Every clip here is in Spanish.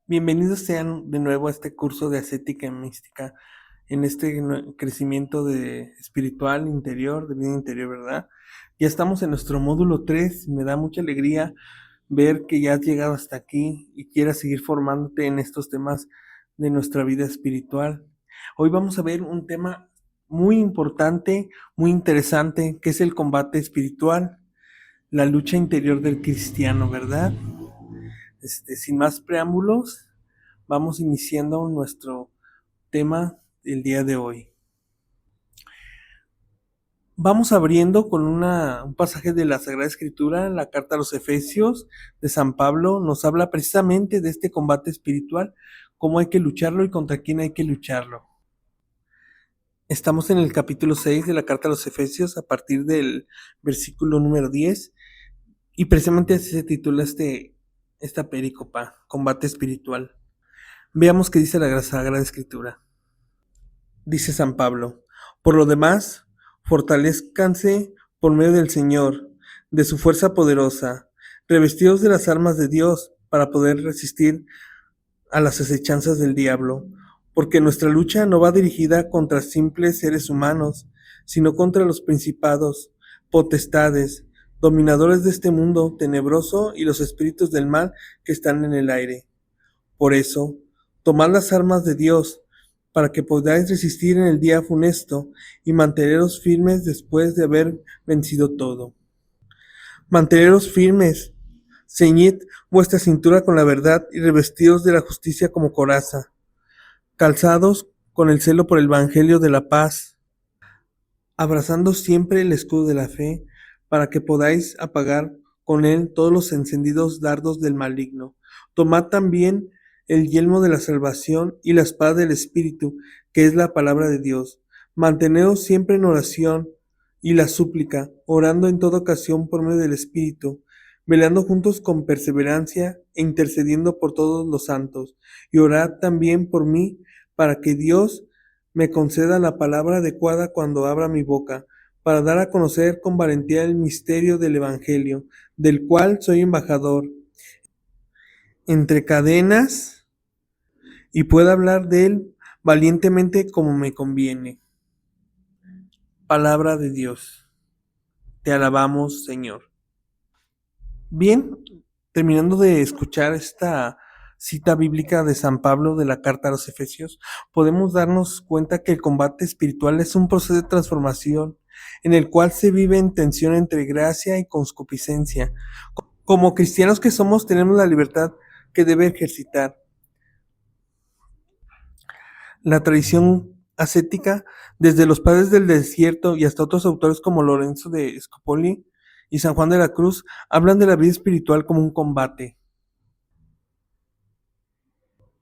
Bienvenidos sean de nuevo a este curso de ascética y mística, en este crecimiento de espiritual interior, de vida interior, ¿verdad? Ya estamos en nuestro módulo 3. Me da mucha alegría ver que ya has llegado hasta aquí y quieras seguir formándote en estos temas de nuestra vida espiritual. Hoy vamos a ver un tema muy importante, muy interesante, que es el combate espiritual, la lucha interior del cristiano, ¿verdad? Sin más preámbulos, vamos iniciando nuestro tema del día de hoy. Vamos abriendo con un pasaje de la Sagrada Escritura, la carta a los Efesios de San Pablo. Nos habla precisamente de este combate espiritual, cómo hay que lucharlo y contra quién hay que lucharlo. Estamos en el capítulo 6 de la carta a los Efesios, a partir del versículo número 10, y precisamente así se titula esta perícopa, combate espiritual. Veamos qué dice la Sagrada Escritura. Dice San Pablo: por lo demás, fortalezcanse por medio del Señor, de su fuerza poderosa, revestidos de las armas de Dios para poder resistir a las acechanzas del diablo, porque nuestra lucha no va dirigida contra simples seres humanos, sino contra los principados, potestades, dominadores de este mundo tenebroso y los espíritus del mal que están en el aire. Por eso, tomad las armas de Dios, para que podáis resistir en el día funesto y manteneros firmes después de haber vencido todo. Manteneros firmes, ceñid vuestra cintura con la verdad y revestidos de la justicia como coraza, calzados con el celo por el evangelio de la paz, abrazando siempre el escudo de la fe, para que podáis apagar con él todos los encendidos dardos del maligno. Tomad también el yelmo de la salvación y la espada del Espíritu, que es la palabra de Dios. Manteneos siempre en oración y la súplica, orando en toda ocasión por medio del Espíritu, velando juntos con perseverancia e intercediendo por todos los santos. Y orad también por mí, para que Dios me conceda la palabra adecuada cuando abra mi boca, para dar a conocer con valentía el misterio del Evangelio, del cual soy embajador entre cadenas, y pueda hablar de él valientemente como me conviene. Palabra de Dios. Te alabamos, Señor. Bien, terminando de escuchar esta cita bíblica de San Pablo de la carta a los Efesios, podemos darnos cuenta que el combate espiritual es un proceso de transformación en el cual se vive en tensión entre gracia y concupiscencia. Como cristianos que somos, tenemos la libertad que debe ejercitar. La tradición ascética, desde los padres del desierto y hasta otros autores como Lorenzo de Scopoli y San Juan de la Cruz, hablan de la vida espiritual como un combate.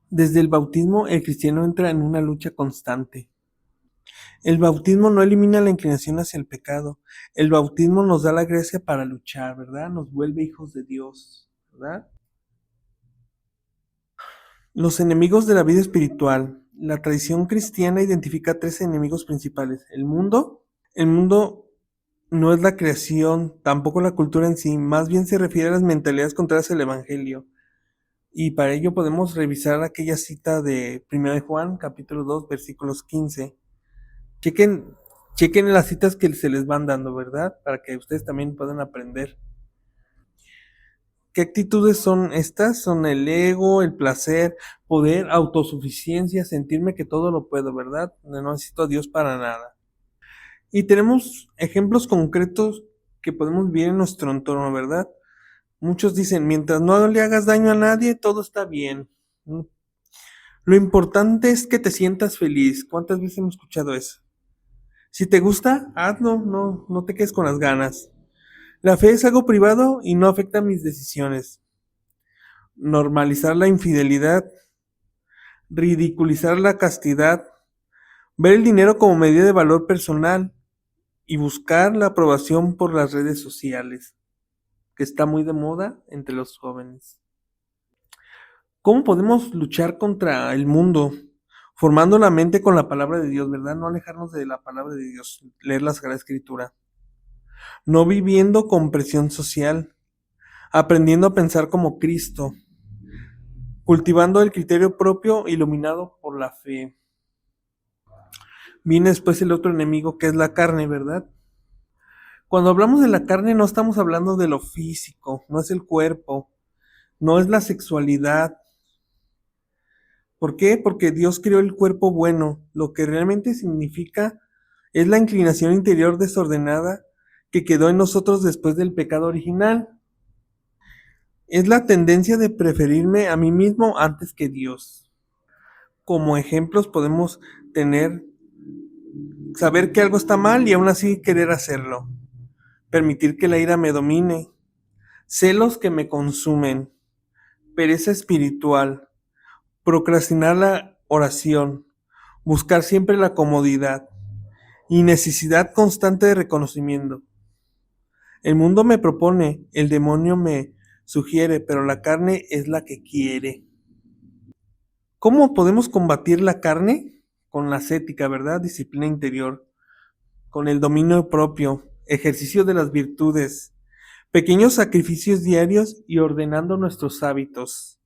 Desde el bautismo, el cristiano entra en una lucha constante. El bautismo no elimina la inclinación hacia el pecado. El bautismo nos da la gracia para luchar, ¿verdad? Nos vuelve hijos de Dios, ¿verdad? Los enemigos de la vida espiritual. La tradición cristiana identifica tres enemigos principales: el mundo no es la creación, tampoco la cultura en sí, más bien se refiere a las mentalidades contrarias al Evangelio. Y para ello podemos revisar aquella cita de 1 de Juan, capítulo 2, versículos 15. Chequen, chequen las citas que se les van dando, ¿verdad? Para que ustedes también puedan aprender. ¿Qué actitudes son estas? Son el ego, el placer, poder, autosuficiencia, sentirme que todo lo puedo, ¿verdad? No necesito a Dios para nada. Y tenemos ejemplos concretos que podemos ver en nuestro entorno, ¿verdad? Muchos dicen, mientras no le hagas daño a nadie, todo está bien. Lo importante es que te sientas feliz. ¿Cuántas veces hemos escuchado eso? Si te gusta, hazlo, no te quedes con las ganas. La fe es algo privado y no afecta a mis decisiones. Normalizar la infidelidad, ridiculizar la castidad, ver el dinero como medida de valor personal y buscar la aprobación por las redes sociales, que está muy de moda entre los jóvenes. ¿Cómo podemos luchar contra el mundo? Formando la mente con la palabra de Dios, ¿verdad? No alejarnos de la palabra de Dios, leer la Sagrada Escritura. No viviendo con presión social, aprendiendo a pensar como Cristo, cultivando el criterio propio iluminado por la fe. Viene después el otro enemigo que es la carne, ¿verdad? Cuando hablamos de la carne no estamos hablando de lo físico, no es el cuerpo, no es la sexualidad. ¿Por qué? Porque Dios creó el cuerpo bueno, lo que realmente significa es la inclinación interior desordenada que quedó en nosotros después del pecado original. Es la tendencia de preferirme a mí mismo antes que Dios. Como ejemplos podemos tener saber que algo está mal y aún así querer hacerlo. Permitir que la ira me domine. Celos que me consumen. Pereza espiritual. Procrastinar la oración. Buscar siempre la comodidad. Y necesidad constante de reconocimiento. El mundo me propone, el demonio me sugiere, pero la carne es la que quiere. ¿Cómo podemos combatir la carne? Con la ascética, ¿verdad? Disciplina interior, con el dominio propio, ejercicio de las virtudes, pequeños sacrificios diarios y ordenando nuestros hábitos.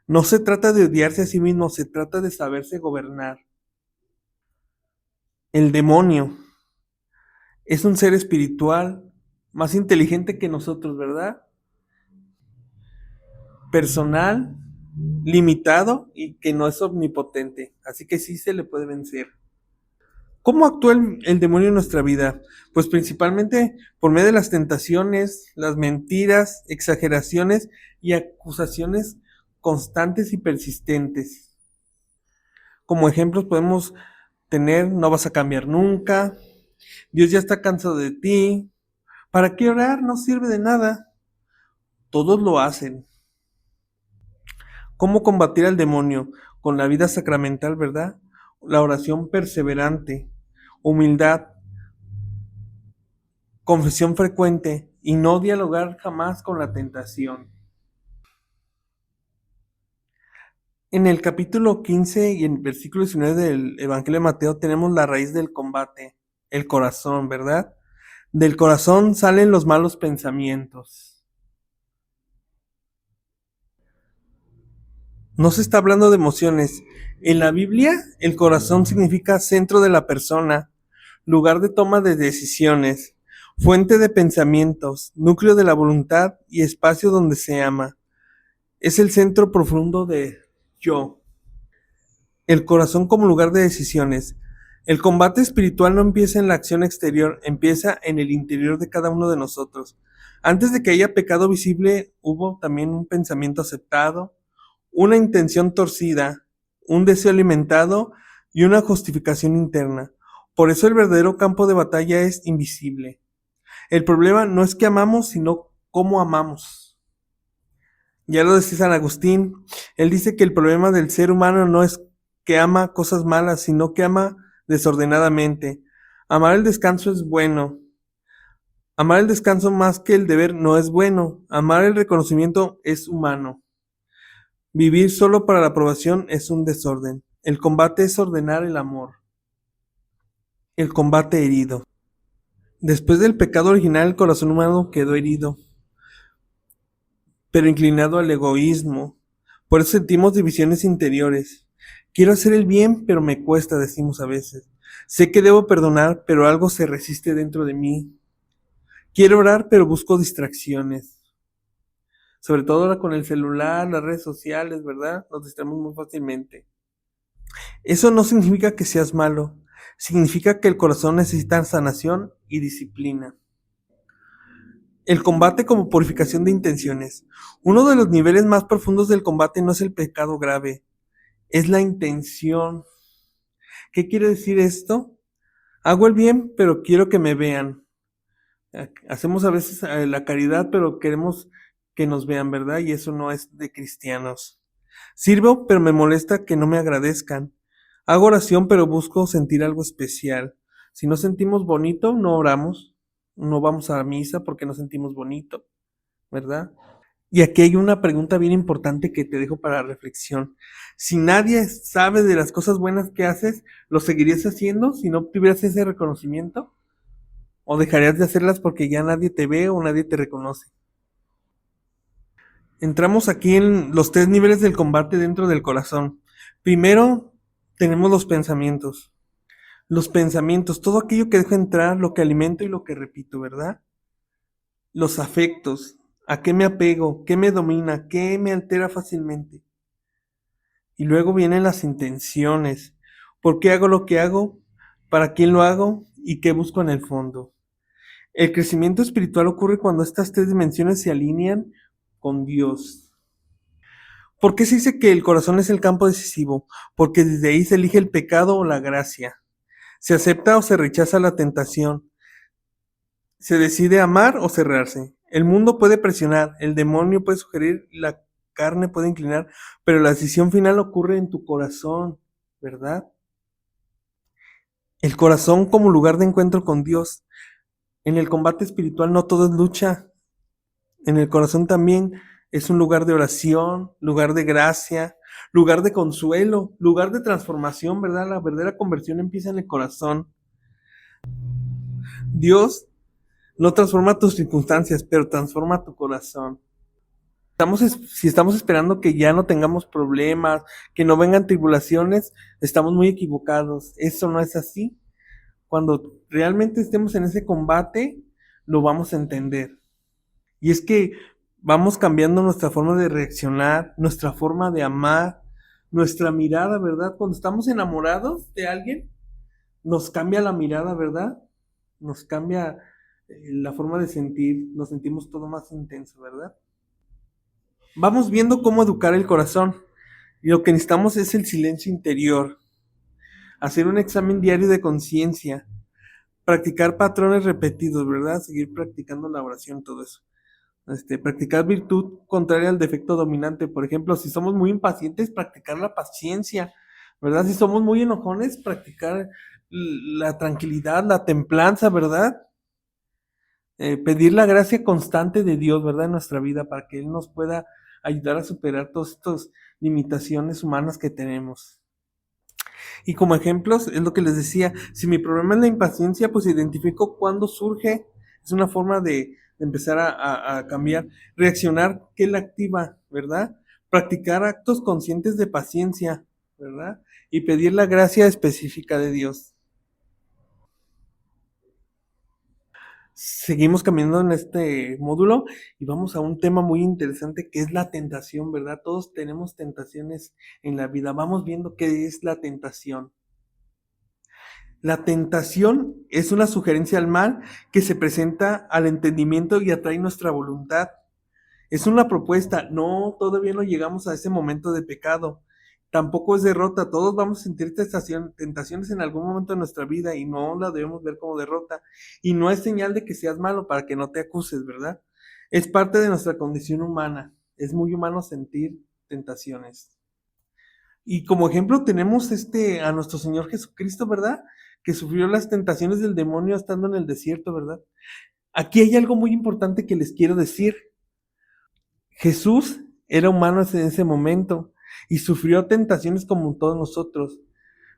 No se trata de odiarse a sí mismo, se trata de saberse gobernar. El demonio es un ser espiritual más inteligente que nosotros, ¿verdad? Personal, limitado y que no es omnipotente. Así que sí se le puede vencer. ¿Cómo actúa el demonio en nuestra vida? Pues principalmente por medio de las tentaciones, las mentiras, exageraciones y acusaciones constantes y persistentes. Como ejemplos podemos tener: no vas a cambiar nunca, Dios ya está cansado de ti, ¿para qué orar? No sirve de nada. Todos lo hacen. ¿Cómo combatir al demonio? Con la vida sacramental, ¿verdad? La oración perseverante, humildad, confesión frecuente y no dialogar jamás con la tentación. En el capítulo 15 y en el versículo 19 del Evangelio de Mateo tenemos la raíz del combate, el corazón, ¿verdad? Del corazón salen los malos pensamientos. No se está hablando de emociones. En la Biblia, el corazón significa centro de la persona, lugar de toma de decisiones, fuente de pensamientos, núcleo de la voluntad y espacio donde se ama. Es el centro profundo de yo. El corazón como lugar de decisiones. El combate espiritual no empieza en la acción exterior, empieza en el interior de cada uno de nosotros. Antes de que haya pecado visible, hubo también un pensamiento aceptado, una intención torcida, un deseo alimentado y una justificación interna. Por eso el verdadero campo de batalla es invisible. El problema no es que amamos, sino cómo amamos. Ya lo decía San Agustín, él dice que el problema del ser humano no es que ama cosas malas, sino que ama desordenadamente. Amar el descanso es bueno. Amar el descanso más que el deber no es bueno. Amar el reconocimiento es humano. Vivir solo para la aprobación es un desorden. El combate es ordenar el amor. El combate herido. Después del pecado original, el corazón humano quedó herido, pero inclinado al egoísmo. Por eso sentimos divisiones interiores. Quiero hacer el bien, pero me cuesta, decimos a veces. Sé que debo perdonar, pero algo se resiste dentro de mí. Quiero orar, pero busco distracciones. Sobre todo ahora con el celular, las redes sociales, ¿verdad? Nos distraemos muy fácilmente. Eso no significa que seas malo. Significa que el corazón necesita sanación y disciplina. El combate como purificación de intenciones. Uno de los niveles más profundos del combate no es el pecado grave, es la intención. ¿Qué quiere decir esto? Hago el bien, pero quiero que me vean. Hacemos a veces la caridad, pero queremos que nos vean, ¿verdad? Y eso no es de cristianos. Sirvo, pero me molesta que no me agradezcan. Hago oración, pero busco sentir algo especial. Si no sentimos bonito, no oramos. No vamos a la misa porque no sentimos bonito, ¿verdad? Y aquí hay una pregunta bien importante que te dejo para reflexión. Si nadie sabe de las cosas buenas que haces, ¿lo seguirías haciendo si no tuvieras ese reconocimiento? ¿O dejarías de hacerlas porque ya nadie te ve o nadie te reconoce? Entramos aquí en los 3 niveles del combate dentro del corazón. Primero, tenemos los pensamientos. Los pensamientos, todo aquello que dejo entrar, lo que alimento y lo que repito, ¿verdad? Los afectos, a qué me apego, qué me domina, qué me altera fácilmente. Y luego vienen las intenciones. ¿Por qué hago lo que hago? ¿Para quién lo hago? ¿Y qué busco en el fondo? El crecimiento espiritual ocurre cuando estas 3 dimensiones se alinean con Dios. ¿Por qué se dice que el corazón es el campo decisivo? Porque desde ahí se elige el pecado o la gracia. Se acepta o se rechaza la tentación. Se decide amar o cerrarse. El mundo puede presionar, el demonio puede sugerir, la carne puede inclinar, pero la decisión final ocurre en tu corazón, ¿verdad? El corazón como lugar de encuentro con Dios. En el combate espiritual no todo es lucha. En el corazón también es un lugar de oración, lugar de gracia, lugar de consuelo, lugar de transformación, ¿verdad? La verdadera conversión empieza en el corazón. Dios no transforma tus circunstancias, pero transforma tu corazón. Si estamos esperando que ya no tengamos problemas, que no vengan tribulaciones, estamos muy equivocados. Eso no es así. Cuando realmente estemos en ese combate, lo vamos a entender. Y es que vamos cambiando nuestra forma de reaccionar, nuestra forma de amar, nuestra mirada, ¿verdad? Cuando estamos enamorados de alguien, nos cambia la mirada, ¿verdad? Nos cambia la forma de sentir, nos sentimos todo más intenso, ¿verdad? Vamos viendo cómo educar el corazón. Y lo que necesitamos es el silencio interior, hacer un examen diario de conciencia, practicar patrones repetidos, ¿verdad? Seguir practicando la oración, todo eso. Practicar virtud contraria al defecto dominante. Por ejemplo, si somos muy impacientes, practicar la paciencia, ¿verdad? Si somos muy enojones, practicar la tranquilidad, la templanza, ¿verdad? Pedir la gracia constante de Dios, ¿verdad? En nuestra vida para que Él nos pueda ayudar a superar todas estas limitaciones humanas que tenemos. Y como ejemplos, es lo que les decía, si mi problema es la impaciencia, pues identifico cuándo surge, es una forma de empezar a cambiar, reaccionar, ¿qué la activa, verdad? Practicar actos conscientes de paciencia, ¿verdad? Y pedir la gracia específica de Dios. Seguimos caminando en este módulo y vamos a un tema muy interesante que es la tentación, ¿verdad? Todos tenemos tentaciones en la vida. Vamos viendo qué es la tentación. La tentación es una sugerencia al mal que se presenta al entendimiento y atrae nuestra voluntad. Es una propuesta, no, todavía no llegamos a ese momento de pecado. Tampoco es derrota, todos vamos a sentir tentaciones en algún momento de nuestra vida y no la debemos ver como derrota. Y no es señal de que seas malo para que no te acuses, ¿verdad? Es parte de nuestra condición humana. Es muy humano sentir tentaciones. Y como ejemplo tenemos a nuestro Señor Jesucristo, ¿verdad? Que sufrió las tentaciones del demonio estando en el desierto, ¿verdad? Aquí hay algo muy importante que les quiero decir. Jesús era humano en ese momento y sufrió tentaciones como todos nosotros.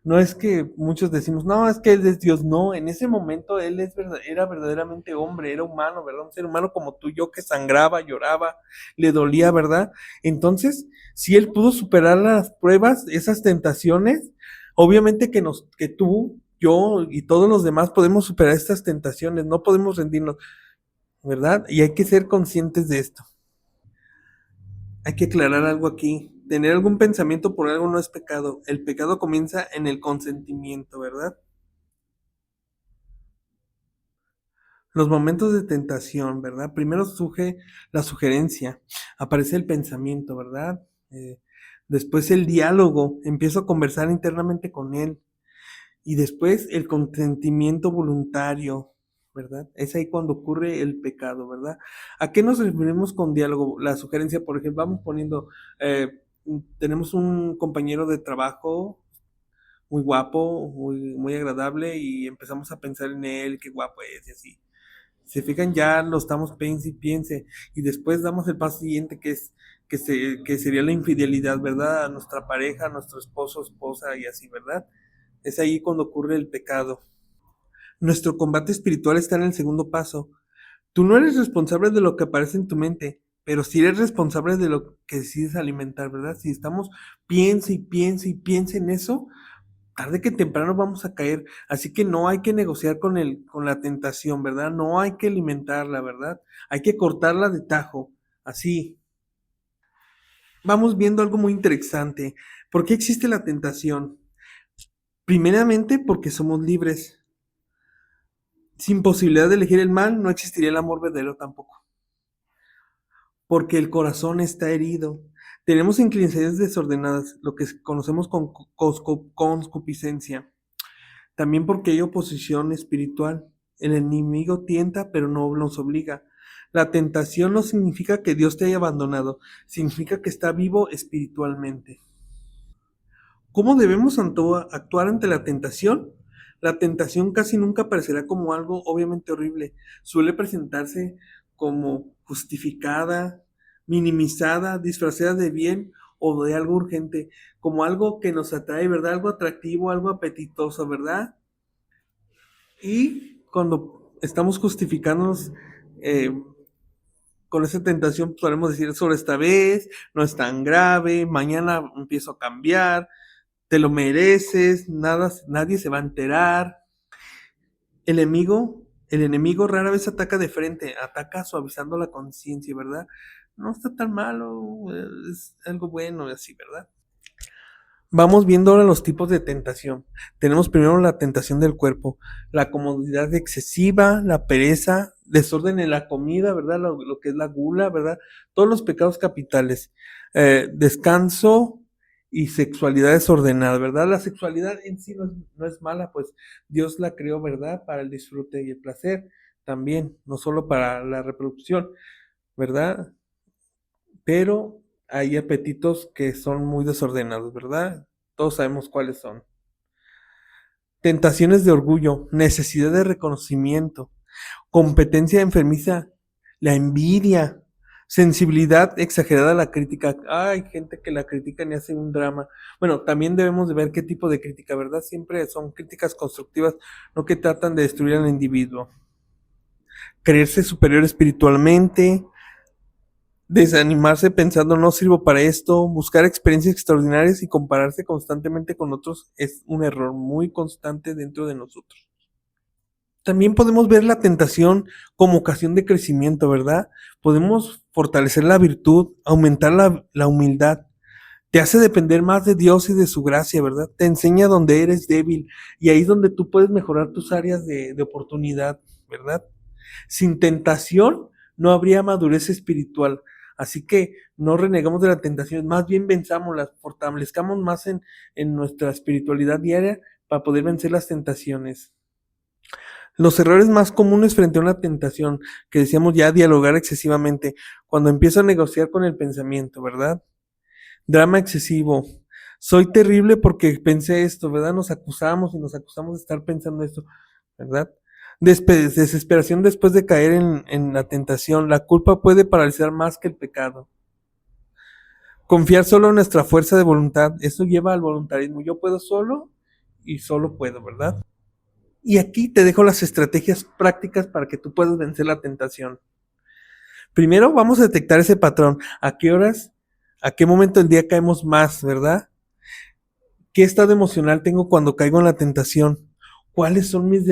No es que muchos decimos, no, es que Él es Dios. No, en ese momento Él era verdaderamente hombre, era humano, ¿verdad? Un ser humano como tú y yo que sangraba, lloraba, le dolía, ¿verdad? Entonces, si Él pudo superar las pruebas, esas tentaciones, obviamente que tú, yo y todos los demás podemos superar estas tentaciones, no podemos rendirnos, ¿verdad? Y hay que ser conscientes de esto. Hay que aclarar algo aquí. Tener algún pensamiento por algo no es pecado. El pecado comienza en el consentimiento, ¿verdad? Los momentos de tentación, ¿verdad? Primero surge la sugerencia, aparece el pensamiento, ¿verdad? Después el diálogo, empiezo a conversar internamente con él. Y después el consentimiento voluntario, ¿verdad? Es ahí cuando ocurre el pecado, ¿verdad? ¿A qué nos referimos con diálogo? La sugerencia, por ejemplo, vamos poniendo, tenemos un compañero de trabajo muy guapo, muy agradable y empezamos a pensar en él, qué guapo es y así. Se fijan, ya lo estamos piense y piense y después damos el paso siguiente que sería la infidelidad, ¿verdad? A nuestra pareja, a nuestro esposo, esposa y así, ¿verdad? Es ahí cuando ocurre el pecado. Nuestro combate espiritual está en el segundo paso. Tú no eres responsable de lo que aparece en tu mente. pero si eres responsable de lo que decides alimentar, ¿verdad? Si estamos piense y piense y piense en eso, tarde que temprano vamos a caer. Así que no hay que negociar con la tentación, ¿verdad? No hay que alimentarla, ¿verdad? Hay que cortarla de tajo, así. Vamos viendo algo muy interesante. ¿Por qué existe la tentación? Primeramente porque somos libres. Sin posibilidad de elegir el mal, no existiría el amor verdadero tampoco. Porque el corazón está herido. Tenemos inclinaciones desordenadas, lo que conocemos con concupiscencia. También porque hay oposición espiritual. El enemigo tienta, pero no nos obliga. La tentación no significa que Dios te haya abandonado, significa que está vivo espiritualmente. ¿Cómo debemos actuar ante la tentación? La tentación casi nunca aparecerá como algo obviamente horrible. Suele presentarse como justificada, minimizada, disfrazada de bien o de algo urgente, como algo que nos atrae, ¿verdad? Algo atractivo, algo apetitoso, ¿verdad? Y cuando estamos justificándonos con esa tentación, podemos decir, sobre esta vez, no es tan grave, mañana empiezo a cambiar, te lo mereces, nadie se va a enterar. El enemigo rara vez ataca de frente, ataca suavizando la conciencia, ¿verdad? No está tan malo, es algo bueno y así, ¿verdad? Vamos viendo ahora los tipos de tentación. Tenemos primero la tentación del cuerpo, la comodidad excesiva, la pereza, desorden en la comida, ¿verdad? Lo que es la gula, ¿verdad? Todos los pecados capitales. Descanso y sexualidad desordenada, ¿verdad? La sexualidad en sí no es mala, pues Dios la creó, ¿verdad? Para el disfrute y el placer también, no solo para la reproducción, ¿verdad? Pero hay apetitos que son muy desordenados, ¿verdad? Todos sabemos cuáles son. Tentaciones de orgullo, necesidad de reconocimiento, competencia enfermiza, la envidia, sensibilidad exagerada a la crítica. Hay gente que la critica y hace un drama. Bueno, también debemos de ver qué tipo de crítica, ¿verdad? Siempre son críticas constructivas, no que tratan de destruir al individuo. Creerse superior espiritualmente, desanimarse pensando no sirvo para esto, buscar experiencias extraordinarias y compararse constantemente con otros es un error muy constante dentro de nosotros. También podemos ver la tentación como ocasión de crecimiento, ¿verdad? Podemos fortalecer la virtud, aumentar la humildad. Te hace depender más de Dios y de su gracia, ¿verdad? Te enseña donde eres débil y ahí es donde tú puedes mejorar tus áreas de oportunidad, ¿verdad? Sin tentación no habría madurez espiritual. Así que no renegamos de la tentación, más bien venzámoslas, fortalezcamos más en nuestra espiritualidad diaria para poder vencer las tentaciones. Los errores más comunes frente a una tentación, que decíamos ya dialogar excesivamente, cuando empiezo a negociar con el pensamiento, ¿verdad? Drama excesivo. Soy terrible porque pensé esto, ¿verdad? Nos acusamos y nos acusamos de estar pensando esto, ¿verdad? Desesperación después de caer en la tentación. La culpa puede paralizar más que el pecado. Confiar solo en nuestra fuerza de voluntad. Eso lleva al voluntarismo. Yo puedo solo y solo puedo, ¿verdad? Y aquí te dejo las estrategias prácticas para que tú puedas vencer la tentación. Primero vamos a detectar ese patrón. ¿A qué horas, a qué momento del día caemos más, verdad? ¿Qué estado emocional tengo cuando caigo en la tentación? ¿Cuáles son mis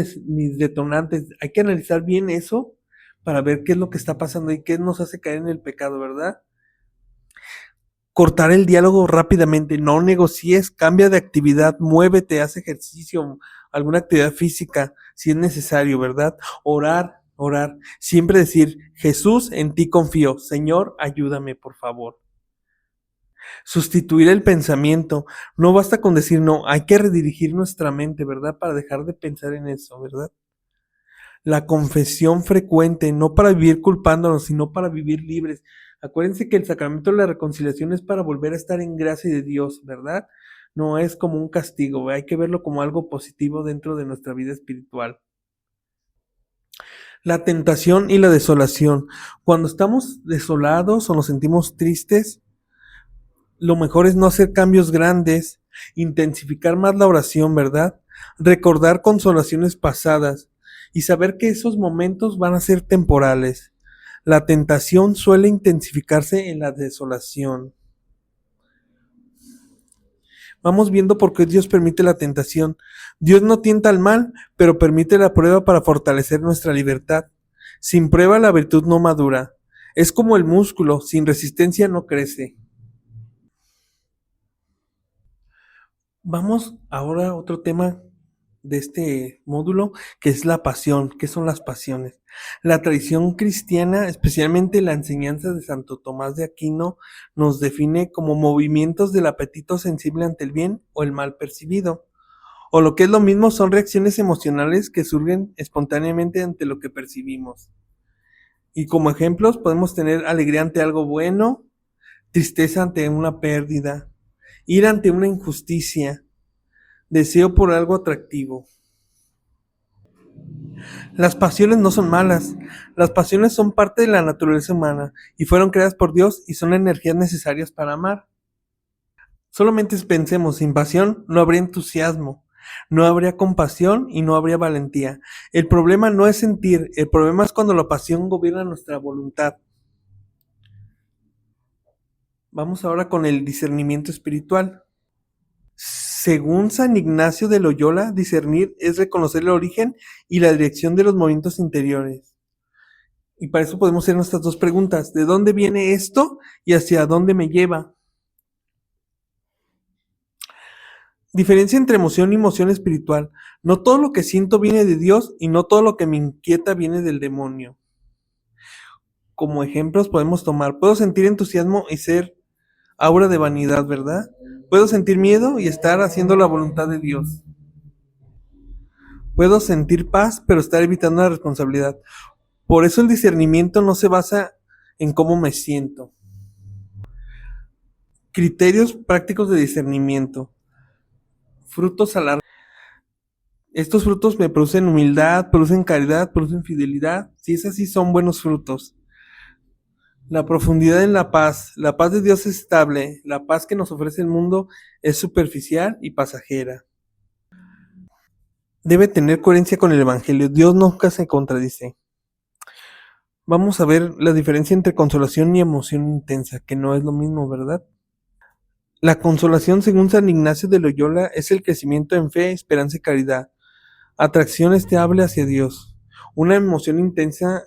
detonantes? Hay que analizar bien eso para ver qué es lo que está pasando y qué nos hace caer en el pecado, ¿verdad? Cortar el diálogo rápidamente, no negocies, cambia de actividad, muévete, haz ejercicio, alguna actividad física, si es necesario, ¿verdad? Orar, siempre decir, Jesús, en ti confío, Señor, ayúdame, por favor. Sustituir el pensamiento, no basta con decir no, hay que redirigir nuestra mente, ¿verdad? Para dejar de pensar en eso, ¿verdad? La confesión frecuente, no para vivir culpándonos, sino para vivir libres. Acuérdense que el sacramento de la reconciliación es para volver a estar en gracia de Dios, ¿verdad? No es como un castigo, hay que verlo como algo positivo dentro de nuestra vida espiritual. La tentación y la desolación. Cuando estamos desolados o nos sentimos tristes, lo mejor es no hacer cambios grandes, intensificar más la oración, ¿verdad? Recordar consolaciones pasadas y saber que esos momentos van a ser temporales. La tentación suele intensificarse en la desolación. Vamos viendo por qué Dios permite la tentación. Dios no tienta al mal, pero permite la prueba para fortalecer nuestra libertad. Sin prueba la virtud no madura. Es como el músculo, sin resistencia no crece. Vamos ahora a otro tema de este módulo, que es la pasión. ¿Qué son las pasiones? La tradición cristiana, especialmente la enseñanza de Santo Tomás de Aquino, nos define como movimientos del apetito sensible ante el bien o el mal percibido. O lo que es lo mismo, son reacciones emocionales que surgen espontáneamente ante lo que percibimos. Y como ejemplos podemos tener alegría ante algo bueno, tristeza ante una pérdida, ira ante una injusticia, deseo por algo atractivo. Las pasiones no son malas, las pasiones son parte de la naturaleza humana y fueron creadas por Dios y son energías necesarias para amar. Solamente pensemos, sin pasión no habría entusiasmo, no habría compasión y no habría valentía. El problema no es sentir, el problema es cuando la pasión gobierna nuestra voluntad. Vamos ahora con el discernimiento espiritual. Según San Ignacio de Loyola, discernir es reconocer el origen y la dirección de los movimientos interiores. Y para eso podemos hacer nuestras dos preguntas. ¿De dónde viene esto y hacia dónde me lleva? Diferencia entre emoción y emoción espiritual. No todo lo que siento viene de Dios y no todo lo que me inquieta viene del demonio. Como ejemplos podemos tomar, puedo sentir entusiasmo y ser aura de vanidad, ¿verdad? Puedo sentir miedo y estar haciendo la voluntad de Dios. Puedo sentir paz, pero estar evitando la responsabilidad. Por eso el discernimiento no se basa en cómo me siento. Criterios prácticos de discernimiento. Frutos a la... Estos frutos me producen humildad, producen caridad, producen fidelidad. Si es así, son buenos frutos. La profundidad en la paz. La paz de Dios es estable. La paz que nos ofrece el mundo es superficial y pasajera. Debe tener coherencia con el Evangelio. Dios nunca se contradice. Vamos a ver la diferencia entre consolación y emoción intensa, que no es lo mismo, ¿verdad? La consolación, según San Ignacio de Loyola, es el crecimiento en fe, esperanza y caridad. Atracción estable hacia Dios. Una emoción intensa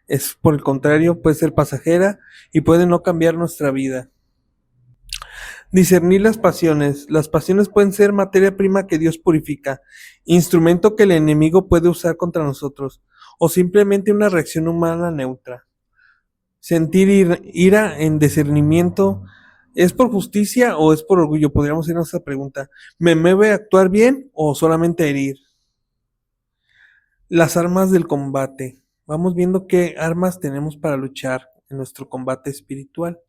es, por el contrario, puede ser pasajera y puede no cambiar nuestra vida. Discernir las pasiones. Las pasiones pueden ser materia prima que Dios purifica, instrumento que el enemigo puede usar contra nosotros, o simplemente una reacción humana neutra. Sentir ira en discernimiento, ¿es por justicia o es por orgullo? Podríamos hacernos esa pregunta. ¿Me mueve a actuar bien o solamente a herir? Las armas del combate. Vamos viendo qué armas tenemos para luchar en nuestro combate espiritual.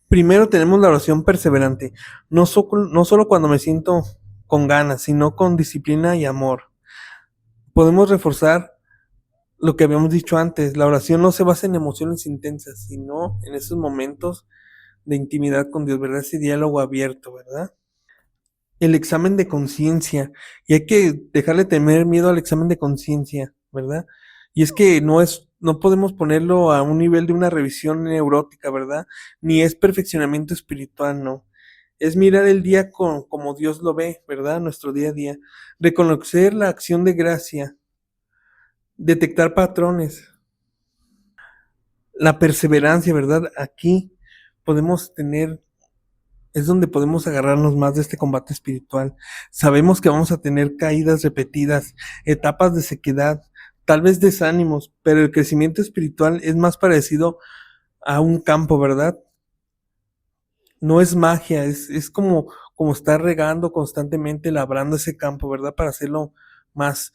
Primero tenemos la oración perseverante, no solo cuando me siento con ganas, sino con disciplina y amor. Podemos reforzar lo que habíamos dicho antes, la oración no se basa en emociones intensas, sino en esos momentos de intimidad con Dios, ¿verdad? Ese diálogo abierto, ¿verdad? El examen de conciencia, y hay que dejarle tener miedo al examen de conciencia, ¿verdad? Y es que no podemos ponerlo a un nivel de una revisión neurótica, ¿verdad? Ni es perfeccionamiento espiritual, no. Es mirar el día como Dios lo ve, ¿verdad? Nuestro día a día. Reconocer la acción de gracia, detectar patrones, la perseverancia, ¿verdad? Aquí podemos tener, es donde podemos agarrarnos más de este combate espiritual. Sabemos que vamos a tener caídas repetidas, etapas de sequedad, tal vez desánimos, pero el crecimiento espiritual es más parecido a un campo, ¿verdad? No es magia, es como estar regando constantemente, labrando ese campo, ¿verdad? Para hacerlo más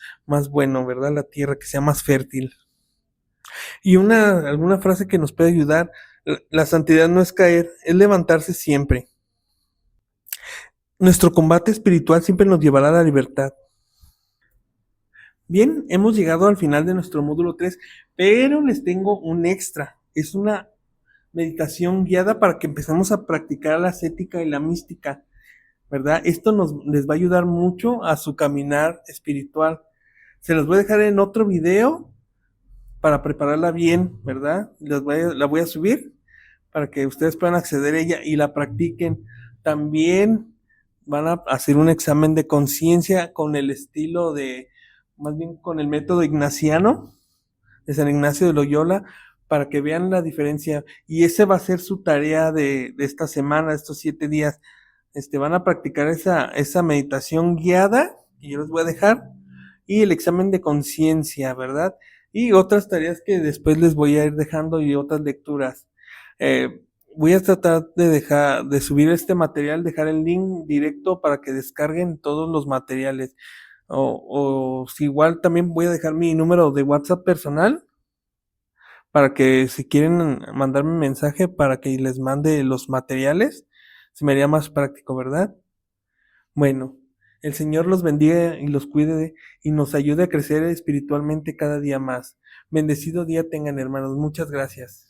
bueno, ¿verdad? La tierra, que sea más fértil. Y alguna frase que nos puede ayudar, la santidad no es caer, es levantarse siempre. Nuestro combate espiritual siempre nos llevará a la libertad. Bien, hemos llegado al final de nuestro módulo 3, pero les tengo un extra. Es una meditación guiada para que empecemos a practicar la ascética y la mística, ¿verdad? Esto les va a ayudar mucho a su caminar espiritual. Se los voy a dejar en otro video para prepararla bien, ¿verdad? La voy a subir para que ustedes puedan acceder a ella y la practiquen. También van a hacer un examen de conciencia con el estilo de, más bien con el método ignaciano de San Ignacio de Loyola, para que vean la diferencia. Y ese va a ser su tarea de esta semana, de estos 7 días. Van a practicar esa meditación guiada, que yo les voy a dejar, y el examen de conciencia, ¿verdad? Y otras tareas que después les voy a ir dejando y otras lecturas. Voy a tratar de subir este material, dejar el link directo para que descarguen todos los materiales. O si igual también voy a dejar mi número de WhatsApp personal para que si quieren mandarme un mensaje para que les mande los materiales, se me haría más práctico, ¿verdad? Bueno, el Señor los bendiga y los cuide y nos ayude a crecer espiritualmente cada día más. Bendecido día tengan, hermanos. Muchas gracias.